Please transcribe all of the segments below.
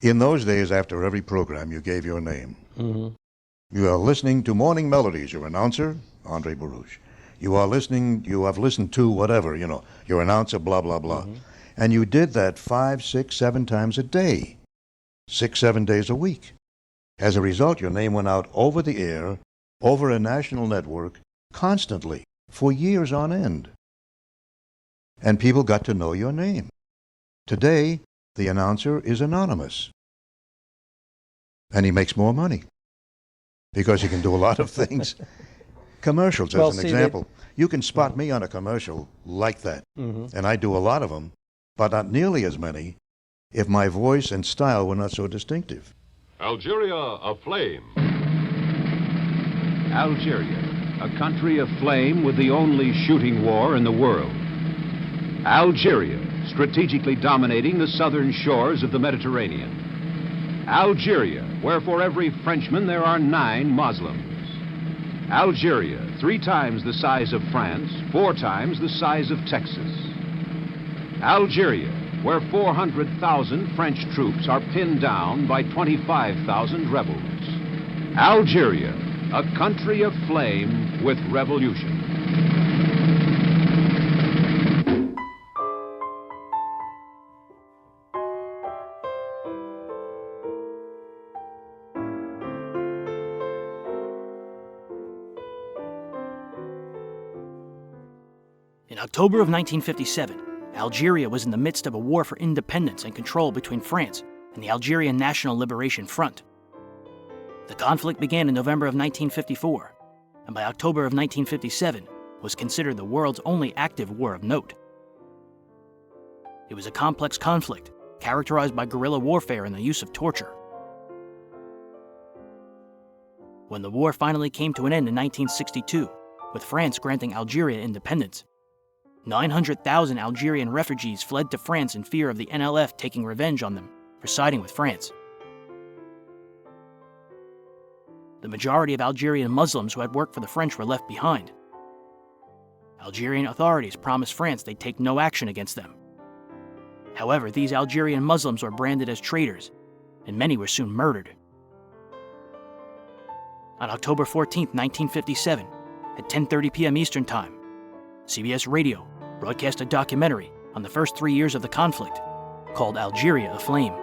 In those days, after every program, you gave your name. Mm-hmm. You are listening to Morning Melodies, your announcer, Andre Baruch. You have listened to whatever, your announcer, blah, blah, blah. Mm-hmm. And you did that 5, 6, 7 times a day, 6, 7 days a week. As a result, your name went out over the air, over a national network, constantly, for years on end. And people got to know your name. Today, the announcer is anonymous. And he makes more money because he can do a lot of things. Commercials, as an example. You can spot me on a commercial like that. Mm-hmm. And I do a lot of them, but not nearly as many if my voice and style were not so distinctive. Algeria Aflame. Algeria, a country aflame with the only shooting war in the world. Algeria, strategically dominating the southern shores of the Mediterranean. Algeria, where for every Frenchman there are 9 Muslims. Algeria, 3 times the size of France, 4 times the size of Texas. Algeria, where 400,000 French troops are pinned down by 25,000 rebels. Algeria, a country aflame with revolution. In October of 1957, Algeria was in the midst of a war for independence and control between France and the Algerian National Liberation Front. The conflict began in November of 1954, and by October of 1957 was considered the world's only active war of note. It was a complex conflict characterized by guerrilla warfare and the use of torture. When the war finally came to an end in 1962, with France granting Algeria independence, 900,000 Algerian refugees fled to France in fear of the NLF taking revenge on them for siding with France. The majority of Algerian Muslims who had worked for the French were left behind. Algerian authorities promised France they'd take no action against them. However, these Algerian Muslims were branded as traitors, and many were soon murdered. On October 14, 1957, at 10:30 p.m. Eastern Time, CBS Radio broadcast a documentary on the first 3 years of the conflict called Algeria Aflame.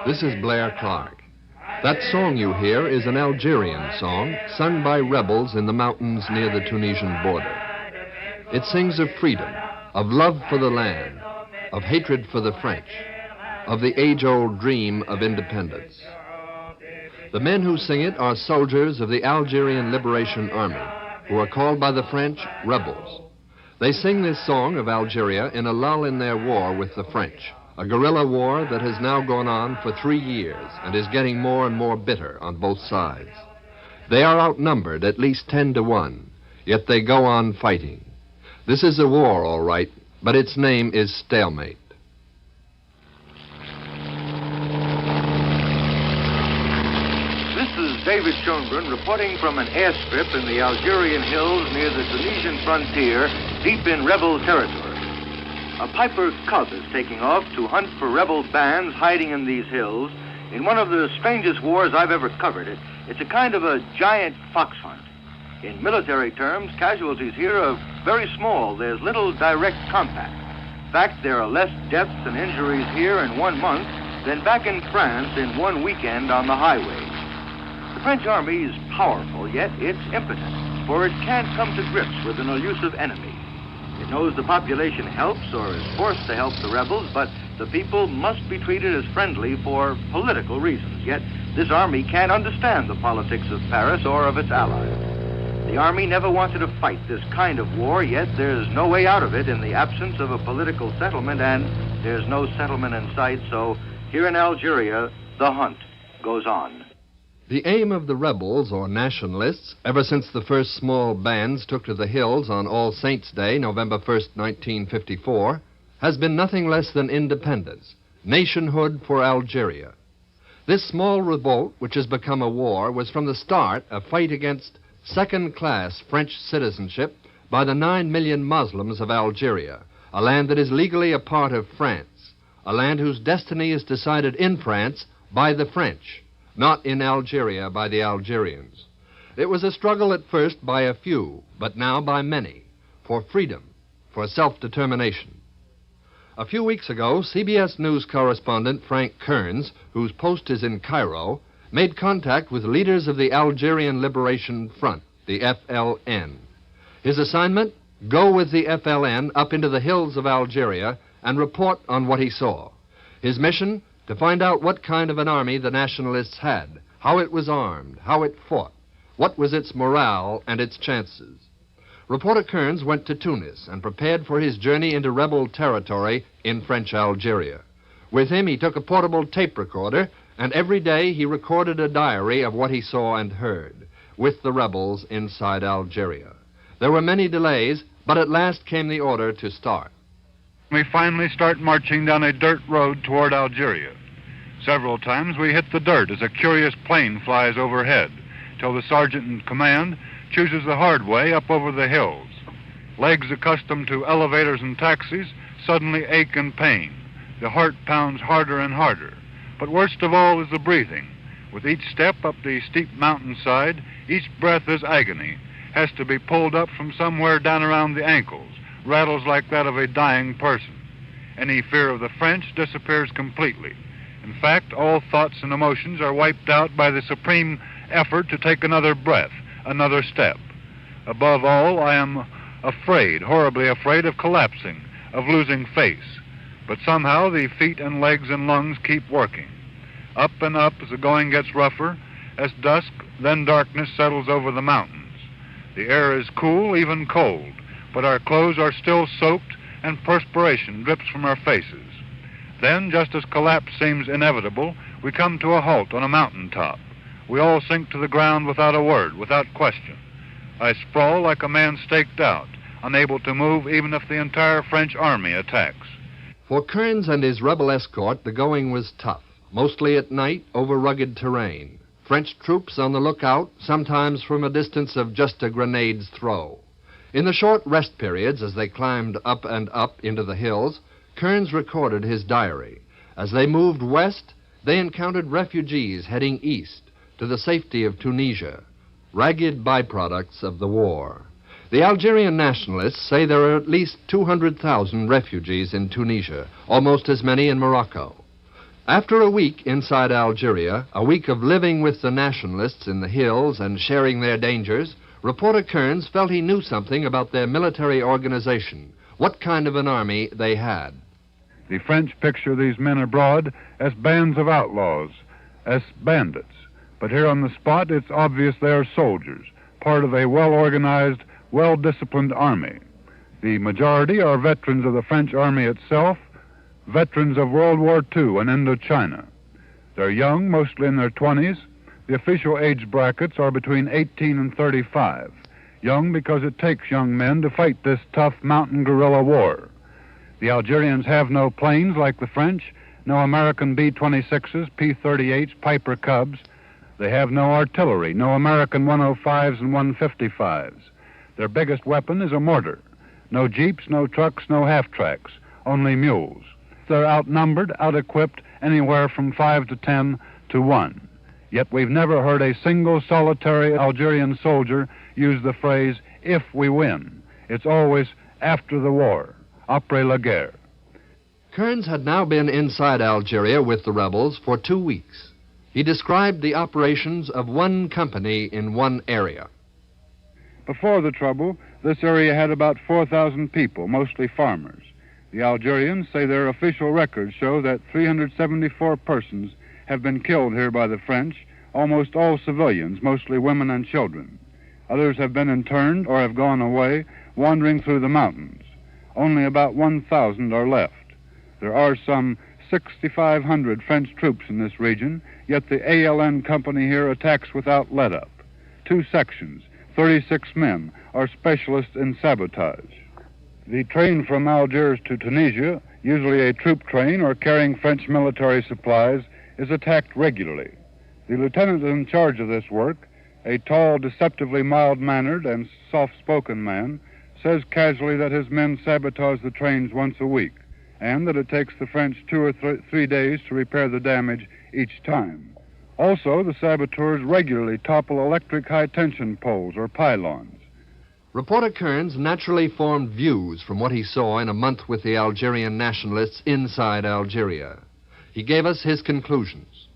This is Blair Clark. That song you hear is an Algerian song sung by rebels in the mountains near the Tunisian border. It sings of freedom, of love for the land, of hatred for the French, of the age-old dream of independence. The men who sing it are soldiers of the Algerian Liberation Army, who are called by the French rebels. They sing this song of Algeria in a lull in their war with the French, a guerrilla war that has now gone on for 3 years and is getting more and more bitter on both sides. They are outnumbered at least 10 to 1, yet they go on fighting. This is a war, all right, but its name is stalemate. This is David Schoenbrun reporting from an airstrip in the Algerian hills near the Tunisian frontier, deep in rebel territory. A Piper Cub is taking off to hunt for rebel bands hiding in these hills in one of the strangest wars I've ever covered. It's a kind of a giant fox hunt. In military terms, casualties here are very small. There's little direct combat. In fact, there are less deaths and injuries here in 1 month than back in France in 1 weekend on the highway. The French army is powerful, yet it's impotent, for it can't come to grips with an elusive enemy. It knows the population helps or is forced to help the rebels, but the people must be treated as friendly for political reasons. Yet this army can't understand the politics of Paris or of its allies. The army never wanted to fight this kind of war, yet there's no way out of it in the absence of a political settlement, and there's no settlement in sight, so here in Algeria, the hunt goes on. The aim of the rebels, or nationalists, ever since the first small bands took to the hills on All Saints' Day, November 1st, 1954, has been nothing less than independence, nationhood for Algeria. This small revolt, which has become a war, was from the start a fight against second-class French citizenship by the 9 million Muslims of Algeria, a land that is legally a part of France, a land whose destiny is decided in France by the French, not in Algeria by the Algerians. It was a struggle at first by a few, but now by many, for freedom, for self-determination. A few weeks ago, CBS News correspondent Frank Kearns, whose post is in Cairo, made contact with leaders of the Algerian Liberation Front, the FLN. His assignment? Go with the FLN up into the hills of Algeria and report on what he saw. His mission? To find out what kind of an army the nationalists had, how it was armed, how it fought, what was its morale and its chances. Reporter Kearns went to Tunis and prepared for his journey into rebel territory in French Algeria. With him, he took a portable tape recorder, and every day he recorded a diary of what he saw and heard with the rebels inside Algeria. There were many delays, but at last came the order to start. We finally start marching down a dirt road toward Algeria. Several times we hit the dirt as a curious plane flies overhead, till the sergeant in command chooses the hard way up over the hills. Legs accustomed to elevators and taxis suddenly ache in pain. The heart pounds harder and harder. But worst of all is the breathing. With each step up the steep mountainside, each breath is agony, has to be pulled up from somewhere down around the ankles, rattles like that of a dying person. Any fear of the French disappears completely. In fact, all thoughts and emotions are wiped out by the supreme effort to take another breath, another step. Above all, I am afraid, horribly afraid of collapsing, of losing face. But somehow the feet and legs and lungs keep working. Up and up as the going gets rougher, as dusk, then darkness settles over the mountains. The air is cool, even cold, but our clothes are still soaked and perspiration drips from our faces. Then, just as collapse seems inevitable, we come to a halt on a mountaintop. We all sink to the ground without a word, without question. I sprawl like a man staked out, unable to move even if the entire French army attacks. For Kearns and his rebel escort, the going was tough, mostly at night over rugged terrain. French troops on the lookout, sometimes from a distance of just a grenade's throw. In the short rest periods as they climbed up and up into the hills, Kearns recorded his diary. As they moved west, they encountered refugees heading east to the safety of Tunisia, ragged byproducts of the war. The Algerian nationalists say there are at least 200,000 refugees in Tunisia, almost as many in Morocco. After a week inside Algeria, a week of living with the nationalists in the hills and sharing their dangers, reporter Kearns felt he knew something about their military organization, what kind of an army they had. The French picture these men abroad as bands of outlaws, as bandits. But here on the spot, it's obvious they are soldiers, part of a well-organized, well-disciplined army. The majority are veterans of the French army itself, veterans of World War II and Indochina. They're young, mostly in their 20s. The official age brackets are between 18 and 35. Young because it takes young men to fight this tough mountain guerrilla war. The Algerians have no planes like the French, no American B-26s, P-38s, Piper Cubs. They have no artillery, no American 105s and 155s. Their biggest weapon is a mortar. No jeeps, no trucks, no half-tracks, only mules. They're outnumbered, out-equipped, anywhere from 5 to 10 to 1. Yet we've never heard a single solitary Algerian soldier use the phrase, if we win. It's always after the war, après la guerre. Kearns had now been inside Algeria with the rebels for 2 weeks. He described the operations of one company in one area. Before the trouble, this area had about 4,000 people, mostly farmers. The Algerians say their official records show that 374 persons have been killed here by the French, almost all civilians, mostly women and children. Others have been interned or have gone away, wandering through the mountains. Only about 1,000 are left. There are some 6,500 French troops in this region, yet the ALN company here attacks without let-up. 2 sections, 36 men, are specialists in sabotage. The train from Algiers to Tunisia usually a troop train or carrying French military supplies, is attacked regularly. The lieutenant in charge of this work, a tall, deceptively mild-mannered and soft-spoken man, says casually that his men sabotage the trains once a week, and that it takes the French 2 or 3 days to repair the damage each time. Also, the saboteurs regularly topple electric high-tension poles or pylons. Reporter Kearns naturally formed views from what he saw in a month with the Algerian nationalists inside Algeria. He gave us his conclusions.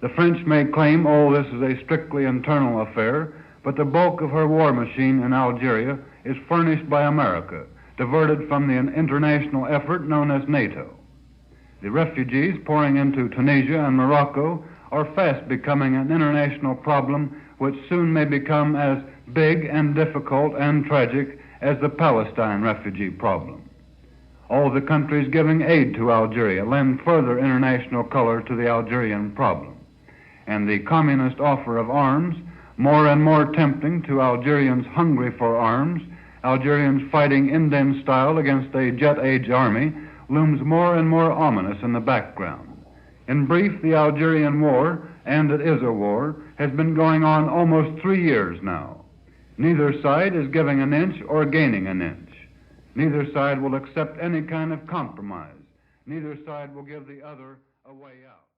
The French may claim all this is a strictly internal affair, but the bulk of her war machine in Algeria is furnished by America, diverted from the international effort known as NATO. The refugees pouring into Tunisia and Morocco are fast becoming an international problem which soon may become as big and difficult and tragic as the Palestine refugee problem. All the countries giving aid to Algeria lend further international color to the Algerian problem. And the communist offer of arms, more and more tempting to Algerians hungry for arms, Algerians fighting Indian style against a jet-age army, looms more and more ominous in the background. In brief, the Algerian war, and it is a war, has been going on almost 3 years now. Neither side is giving an inch or gaining an inch. Neither side will accept any kind of compromise. Neither side will give the other a way out.